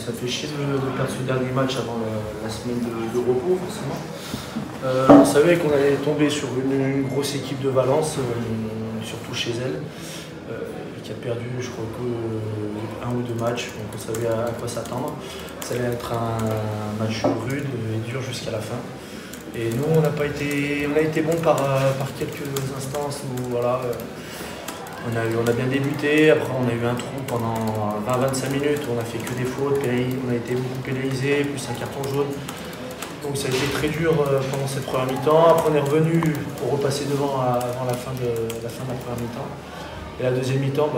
ça fait chier de perdre ce dernier match avant la semaine de repos, forcément. On savait qu'on allait tomber sur une grosse équipe de Valence, surtout chez elle, qui a perdu, je crois, que 1 ou 2 matchs, donc on savait à quoi s'attendre. Ça allait être un match rude et dur jusqu'à la fin. Et nous, on a été bon par quelques instances où voilà. On a bien débuté, après on a eu un trou pendant 20-25 minutes, on a fait que des fautes, on a été beaucoup pénalisés, plus un carton jaune. Donc ça a été très dur pendant cette première mi-temps. Après on est revenu pour repasser devant avant la fin de la première mi-temps. Et la deuxième mi-temps,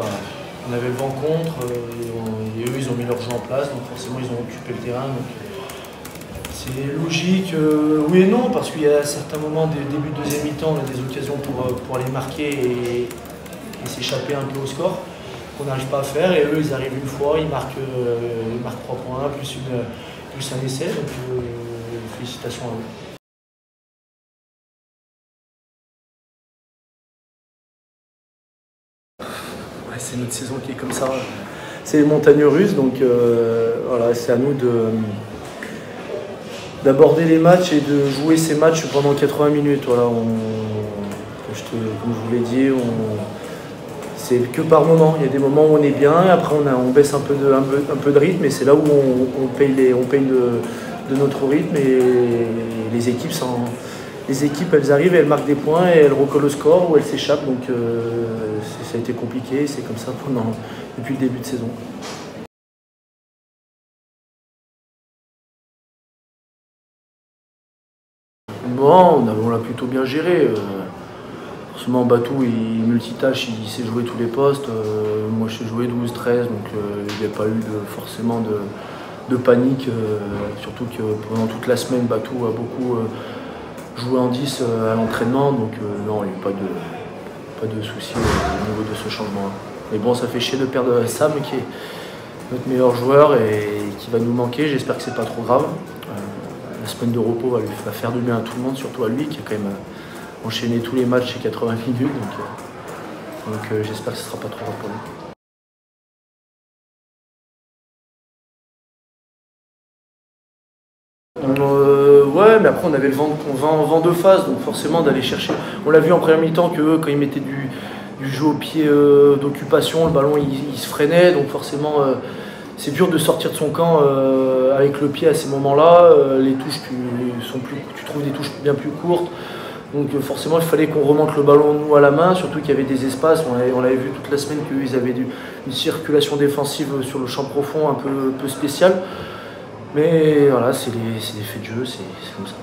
on avait le vent contre, et eux ils ont mis leur jeu en place, donc forcément ils ont occupé le terrain. C'est logique, oui et non, parce qu'il y a certains moments des débuts de deuxième mi-temps, on a des occasions pour aller marquer et s'échapper un peu au score, qu'on n'arrive pas à faire, et eux ils arrivent une fois, ils marquent 3 points, plus un essai, donc félicitations à eux. Ouais, c'est notre saison qui est comme ça, c'est les montagnes russes, donc voilà, c'est à nous d'aborder les matchs et de jouer ces matchs pendant 80 minutes. Voilà, comme je vous l'ai dit, c'est que par moment. Il y a des moments où on est bien, après on baisse un peu de rythme, et c'est là où on paye de notre rythme, et les équipes elles arrivent, elles marquent des points et elles recollent au score ou elles s'échappent, donc ça a été compliqué, c'est comme ça depuis le début de saison. Bon, on l'a plutôt bien géré. Forcément, Batou, il multitâche, il sait jouer tous les postes. Moi, je sais jouer 12-13, donc il n'y a pas eu forcément de panique. Surtout que pendant toute la semaine, Batou a beaucoup joué en 10 à l'entraînement, donc non, il n'y a pas de souci au niveau de ce changement-là. Mais bon, ça fait chier de perdre Sam, qui est notre meilleur joueur et qui va nous manquer. J'espère que c'est pas trop grave. La semaine de repos va faire du bien à tout le monde, surtout à lui, qui a quand même enchaîné tous les matchs chez 80 minutes, donc j'espère que ce ne sera pas trop grave pour lui. Ouais, mais après on avait le vent de face, donc forcément d'aller chercher. On l'a vu en première mi-temps que eux, quand ils mettaient du jeu au pied d'occupation, le ballon il se freinait, donc forcément c'est dur de sortir de son camp avec le pied à ces moments-là. Les touches tu trouves des touches bien plus courtes. Donc forcément, il fallait qu'on remonte le ballon nous à la main, surtout qu'il y avait des espaces. On l'avait vu toute la semaine qu'ils avaient une circulation défensive sur le champ profond un peu spéciale. Mais voilà, c'est des faits de jeu, c'est comme ça.